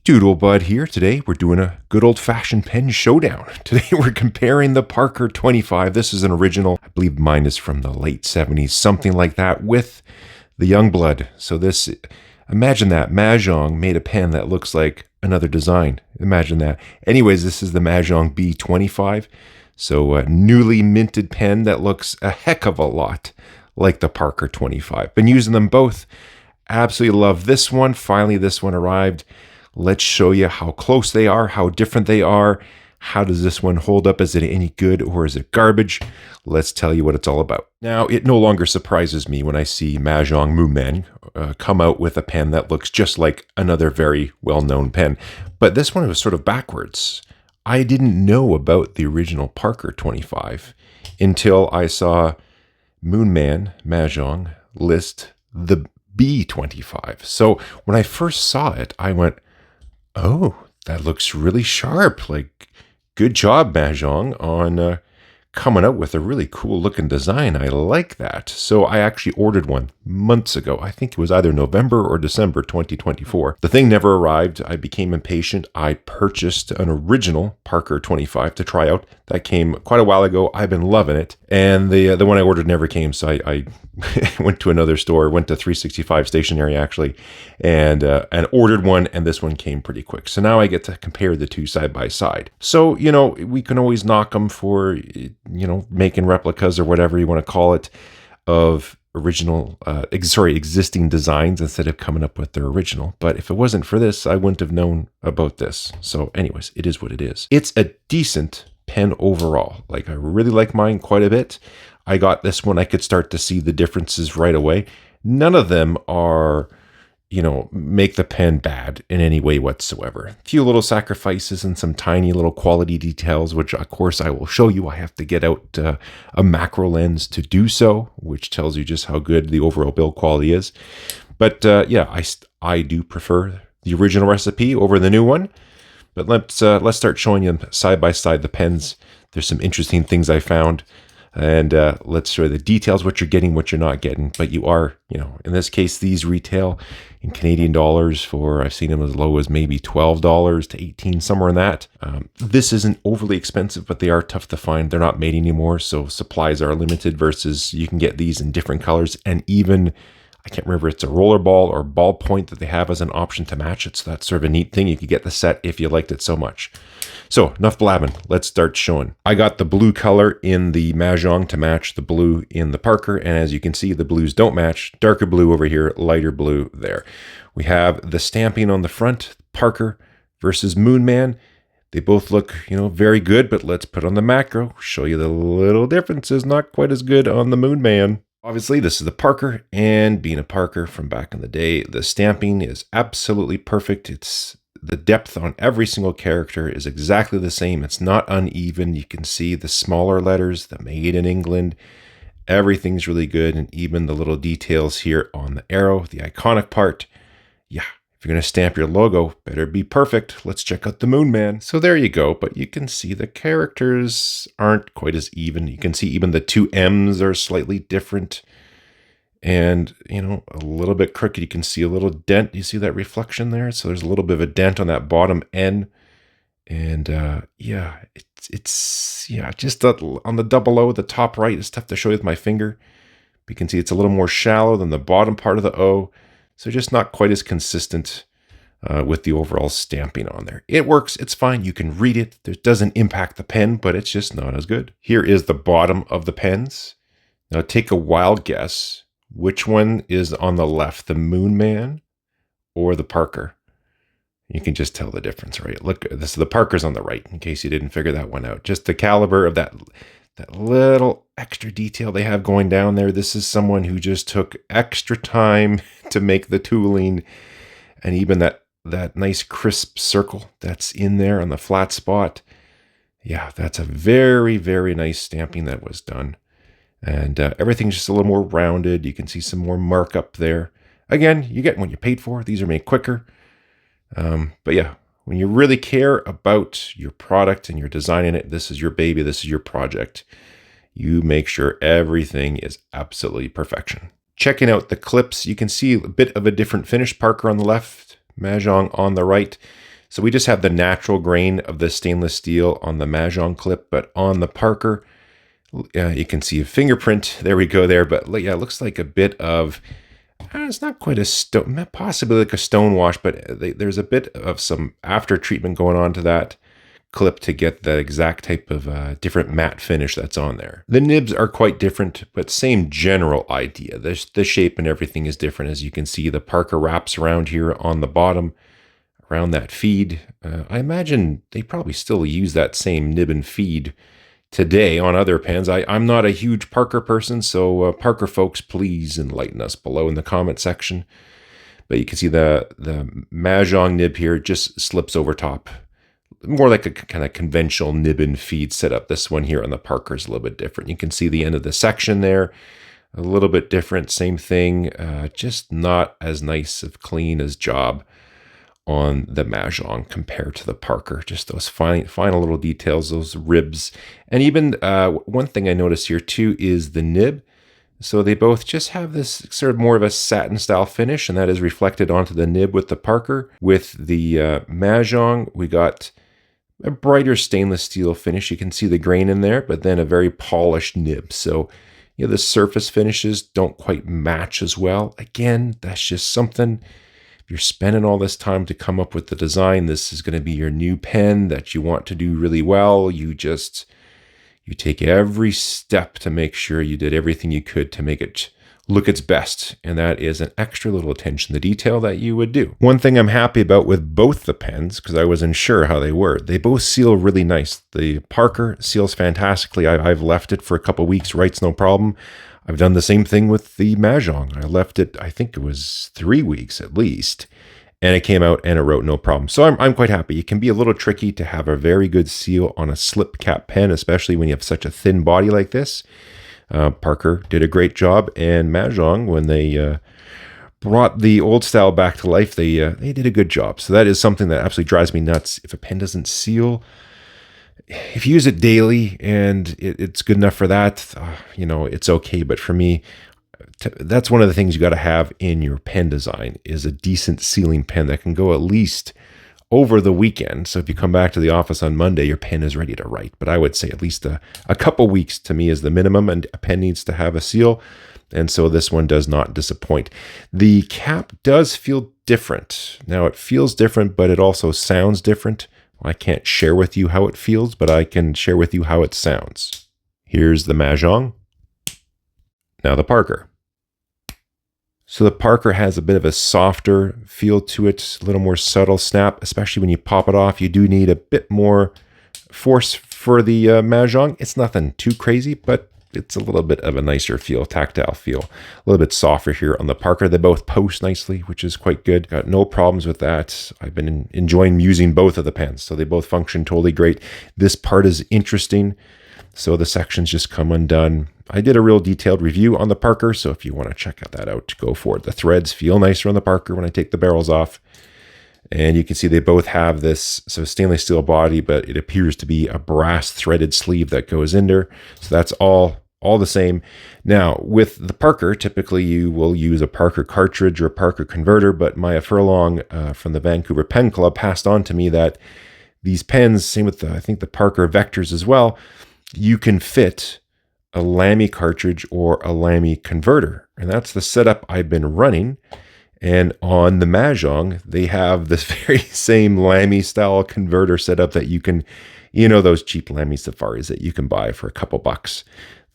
Doodlebud here. Today we're doing a good old-fashioned pen showdown. Today we're comparing the Parker 25. This is an original. I believe mine is from the late 70s, something like that, with the Youngblood. So this, imagine that. Majohn made a pen that looks like another design. Imagine that. Anyways, this is the Majohn B25. So a newly minted pen that looks a heck of a lot like the Parker 25. Been using them both. Absolutely love this one. Finally, this one arrived. Let's show you how close they are, how different they are. How does this one hold up? Is it any good or is it garbage? Let's tell you what it's all about. Now, it no longer surprises me when I see Majohn Moonman come out with a pen that looks just like another very well-known pen. But this one was sort of backwards. I didn't know about the original Parker 25 until I saw Moonman, Majohn, list the B25. So when I first saw it, I went, oh, that looks really sharp. Like, good job, Majohn, on coming out with a really cool looking design. I like that. So I actually ordered one months ago. I think it was either November or December 2024. The thing never arrived. I became impatient. I purchased an original Parker 25 to try out. That came quite a while ago. I've been loving it. And the one I ordered never came. So I went to another store, went to 365 Stationery actually, and ordered one. And this one came pretty quick. So now I get to compare the two side by side. So, you know, we can always knock them for, you know, making replicas or whatever you want to call it of existing designs instead of coming up with their original. But if it wasn't for this, I wouldn't have known about this. So anyways, it is what it is. It's a decent pen overall. Like, I really like mine quite a bit. I got this one. I could start to see the differences right away. None of them are, you know, make the pen bad in any way whatsoever. A few little sacrifices and some tiny little quality details, which of course I will show you. I have to get out a macro lens to do so, which tells you just how good the overall build quality is. But yeah, I do prefer the original recipe over the new one. But let's start showing you side by side the pens. There's some interesting things I found. And let's show you the details, what you're getting, what you're not getting. But you are, you know, in this case, these retail in Canadian dollars for, I've seen them as low as maybe $12 to $18, somewhere in that. This isn't overly expensive, but they are tough to find. They're not made anymore, so supplies are limited versus you can get these in different colors. And even, I can't remember if it's a rollerball or ballpoint that they have as an option to match it. So that's sort of a neat thing. You could get the set if you liked it so much. So enough blabbing. Let's start showing. I got the blue color in the Majohn to match the blue in the Parker. And as you can see, the blues don't match. Darker blue over here, lighter blue there. We have the stamping on the front, Parker versus Moonman. They both look, you know, very good, but let's put on the macro, show you the little differences. Not quite as good on the Moonman. Obviously, this is the Parker, and being a Parker from back in the day, the stamping is absolutely perfect. It's the depth on every single character is exactly the same. It's not uneven. You can see the smaller letters, the made in England. Everything's really good, and even the little details here on the arrow, the iconic part. Yeah, if you're going to stamp your logo, better be perfect. Let's check out the Moonman. So there you go, but you can see the characters aren't quite as even. You can see even the two M's are slightly different. And, you know, a little bit crooked. You can see a little dent. You see that reflection there? So there's a little bit of a dent on that bottom N. And yeah, it's just on the double O, the top right, it's tough to show you with my finger. But you can see it's a little more shallow than the bottom part of the O. So just not quite as consistent with the overall stamping on there. It works. It's fine. You can read it. It doesn't impact the pen, but it's just not as good. Here is the bottom of the pens. Now take a wild guess. Which one is on the left, the Moonman or the Parker? You can just tell the difference, right? Look, this the Parker's on the right, in case you didn't figure that one out. Just the caliber of that little extra detail they have going down there. This is someone who just took extra time to make the tooling, and even that nice crisp circle that's in there on the flat spot. Yeah, that's a very, very nice stamping that was done. And everything's just a little more rounded. You can see some more markup there. Again, you get what you paid for. These are made quicker. But yeah, when you really care about your product and you're designing it, this is your baby, this is your project. You make sure everything is absolutely perfection. Checking out the clips, you can see a bit of a different finish. Parker on the left, Majohn on the right. So we just have the natural grain of the stainless steel on the Majohn clip, but on the Parker, you can see a fingerprint. There we go there. But yeah, it looks like a bit of, it's not quite a stone, possibly like a stone wash, but there's a bit of some after treatment going on to that clip to get the exact type of different matte finish that's on there. The nibs are quite different, but same general idea. The shape and everything is different. As you can see, the Parker wraps around here on the bottom, around that feed. I imagine they probably still use that same nib and feed today on other pens. I'm not a huge Parker person, so Parker folks, please enlighten us below in the comment section. But you can see the Majohn nib here just slips over top. More like a kind of conventional nib and feed setup. This one here on the Parker is a little bit different. You can see the end of the section there, a little bit different. Same thing, just not as nice of clean as job on the Majohn compared to the Parker. Just those final little details, those ribs. And even one thing I noticed here too is the nib. So they both just have this sort of more of a satin style finish, and that is reflected onto the nib with the Parker. With the Majohn, we got a brighter stainless steel finish. You can see the grain in there, but then a very polished nib. So, you know, the surface finishes don't quite match as well. Again, that's just something. If you're spending all this time to come up with the design, this is going to be your new pen that you want to do really well. You take every step to make sure you did everything you could to make it look its best, and that is an extra little attention to detail that you would do. One thing I'm happy about with both the pens, because I wasn't sure how they were, they both seal really nice. The Parker seals fantastically. I've left it for a couple weeks, writes no problem. I've done the same thing with the Majohn. I left it, I think it was 3 weeks at least, and it came out and it wrote no problem. So I'm quite happy. It can be a little tricky to have a very good seal on a slip cap pen, especially when you have such a thin body like this. Parker did a great job, and Majohn, when they brought the old style back to life, they did a good job. So that is something that absolutely drives me nuts. If a pen doesn't seal, if you use it daily and it's good enough for that, you know, it's okay. But for me, that's one of the things you got to have in your pen design is a decent sealing pen that can go at least over the weekend. So if you come back to the office on Monday, your pen is ready to write. But I would say at least a couple weeks to me is the minimum, and a pen needs to have a seal. And so this one does not disappoint. The cap does feel different. Now it feels different, but it also sounds different. I can't share with you how it feels, but I can share with you how it sounds. Here's the Majohn. Now the Parker. So the Parker has a bit of a softer feel to it, a little more subtle snap, especially when you pop it off. You do need a bit more force for the Majohn. It's nothing too crazy, but it's a little bit of a nicer feel, tactile feel. A little bit softer here on the Parker. They both post nicely, which is quite good. Got no problems with that. I've been enjoying using both of the pens, so they both function totally great. This part is interesting. So the sections just come undone. I did a real detailed review on the Parker, so if you want to check that out, go for it. The threads feel nicer on the Parker when I take the barrels off. And you can see they both have this stainless steel body, but it appears to be a brass threaded sleeve that goes in there. So that's all the same. Now, with the Parker, typically you will use a Parker cartridge or a Parker converter, but Maya Furlong from the Vancouver Pen Club passed on to me that these pens, same with I think the Parker Vectors as well, you can fit a Lamy cartridge or a Lamy converter. And that's the setup I've been running. And on the Majohn, they have this very same Lamy style converter setup that you can, you know, those cheap Lamy Safaris that you can buy for a couple bucks.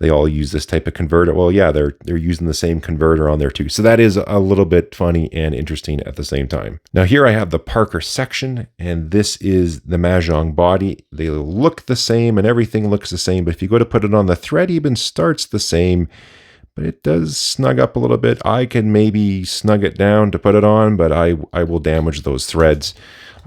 They all use this type of converter. Well, yeah, they're using the same converter on there too. So that is a little bit funny and interesting at the same time. Now here I have the Parker section, and this is the Majohn body. They look the same and everything looks the same, but if you go to put it on, the thread even starts the same, but it does snug up a little bit. I can maybe snug it down to put it on, but I will damage those threads.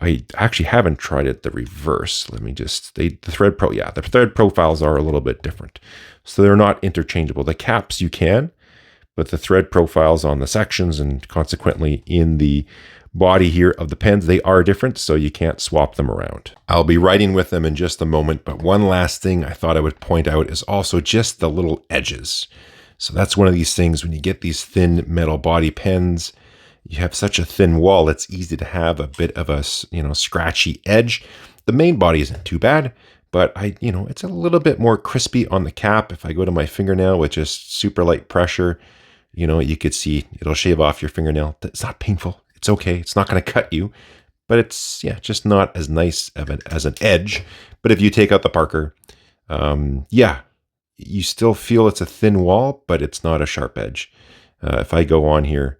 I actually haven't tried it the reverse. Let me just, the thread profiles are a little bit different. So they're not interchangeable. The caps you can, but the thread profiles on the sections and consequently in the body here of the pens, they are different, so you can't swap them around. I'll be writing with them in just a moment, but one last thing I thought I would point out is also just the little edges. So that's one of these things when you get these thin metal body pens, you have such a thin wall, it's easy to have a bit of a, scratchy edge. The main body isn't too bad, but it's a little bit more crispy on the cap. If I go to my fingernail with just super light pressure, you could see it'll shave off your fingernail. It's not painful. It's okay. It's not going to cut you, but it's, just not as nice as an edge. But if you take out the Parker, you still feel it's a thin wall, but it's not a sharp edge. If I go on here,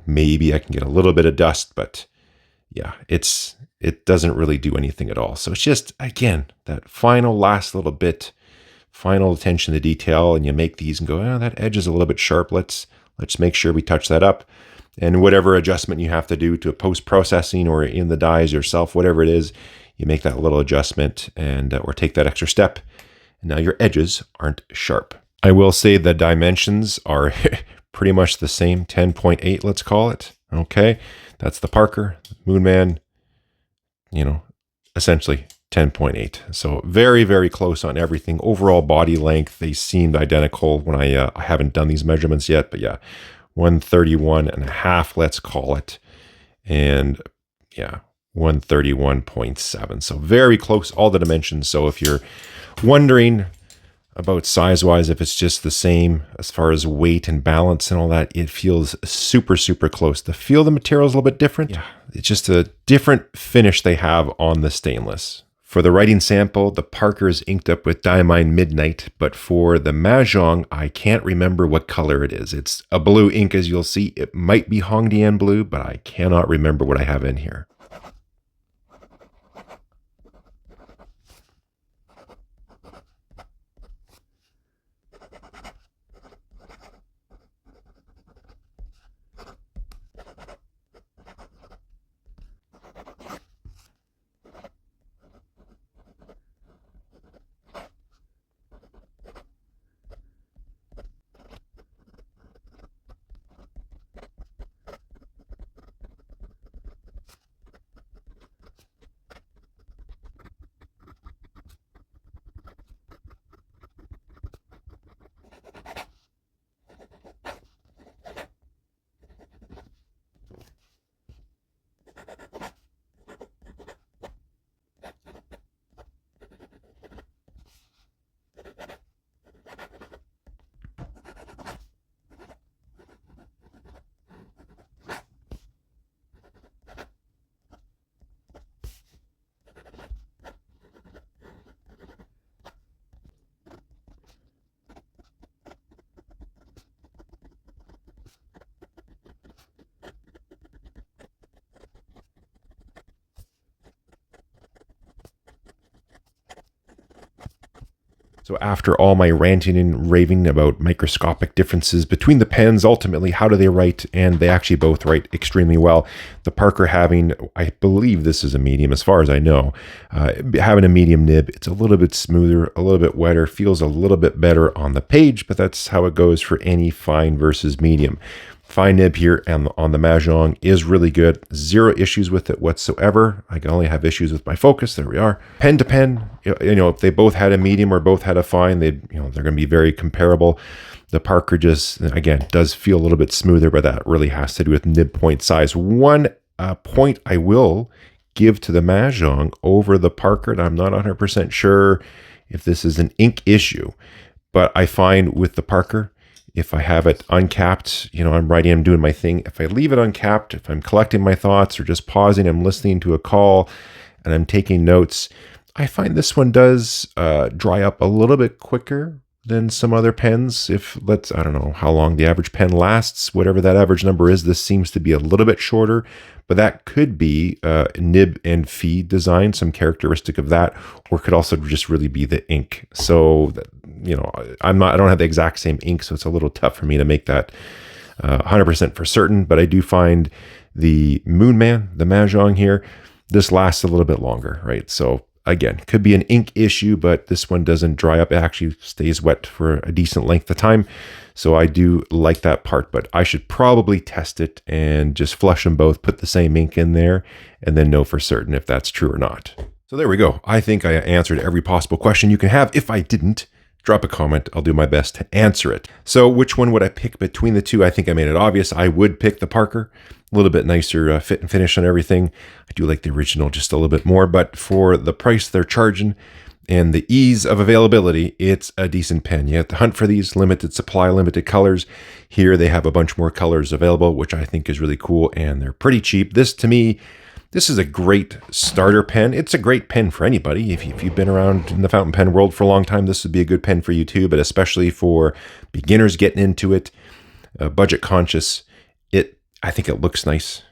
maybe I can get a little bit of dust, but yeah, it doesn't really do anything at all. So it's just, again, that last little bit, final attention to detail, and you make these and go, oh, that edge is a little bit sharp. Let's make sure we touch that up. And whatever adjustment you have to do to post-processing or in the dies yourself, whatever it is, you make that little adjustment and or take that extra step. And now your edges aren't sharp. I will say the dimensions are pretty much the same, 10.8, let's call it. Okay, that's the Parker, Moonman, essentially 10.8. So very, very close on everything. Overall body length, they seemed identical when I haven't done these measurements yet, but yeah, 131.5, let's call it. And yeah, 131.7. So very close, all the dimensions. So if you're wondering about size-wise, if it's just the same as far as weight and balance and all that, it feels super, super close. The feel of the material is a little bit different. Yeah, it's just a different finish they have on the stainless. For the writing sample, the Parker is inked up with Diamine Midnight, but for the Majohn, I can't remember what color it is. It's a blue ink, as you'll see. It might be Hongdian blue, but I cannot remember what I have in here. So after all my ranting and raving about microscopic differences between the pens, ultimately, how do they write? And they actually both write extremely well. The Parker having, I believe this is a medium as far as I know, having a medium nib, it's a little bit smoother, a little bit wetter, feels a little bit better on the page, but that's how it goes for any fine versus medium. Fine nib here and on the Majohn is really good. Zero issues with it whatsoever. I can only have issues with my focus. There we are. Pen to pen, if they both had a medium or both had a fine, they're going to be very comparable. The Parker just, again, does feel a little bit smoother, but that really has to do with nib point size. One point I will give to the Majohn over the Parker, and I'm not 100% sure if this is an ink issue, but I find with the Parker, if I have it uncapped, I'm writing, I'm doing my thing. If I leave it uncapped, if I'm collecting my thoughts or just pausing, I'm listening to a call and I'm taking notes, I find this one does dry up a little bit quicker than some other pens. I don't know how long the average pen lasts, whatever that average number is, this seems to be a little bit shorter, but that could be nib and feed design, some characteristic of that, or it could also just really be the ink. So, I don't have the exact same ink, so it's a little tough for me to make that 100% for certain, but I do find the Moonman, the Majohn here, this lasts a little bit longer, right? So again, could be an ink issue, but this one doesn't dry up. It actually stays wet for a decent length of time. So I do like that part, but I should probably test it and just flush them both, put the same ink in there, and then know for certain if that's true or not. So there we go. I think I answered every possible question you can have. If I didn't, drop a comment. I'll do my best to answer it. So which one would I pick between the two? I think I made it obvious. I would pick the Parker. A little bit nicer fit and finish on everything. I do like the original just a little bit more, but for the price they're charging and the ease of availability, it's a decent pen. You have to hunt for these, limited supply, limited colors. Here they have a bunch more colors available, which I think is really cool, and they're pretty cheap. This, to me, this is a great starter pen. It's a great pen for anybody. If you've been around in the fountain pen world for a long time, this would be a good pen for you too, but especially for beginners getting into it, budget conscious. I think it looks nice.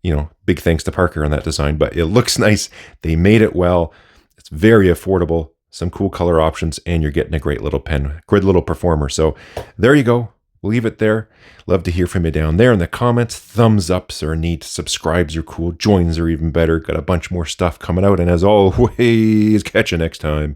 You know, big thanks to Parker on that design, but it looks nice. They made it well. It's very affordable, some cool color options, and you're getting a great little pen, great little performer. So there you go. We'll leave it there. Love to hear from you down there in the comments. Thumbs ups are neat. Subscribes are cool. Joins are even better. Got a bunch more stuff coming out. And as always, catch you next time.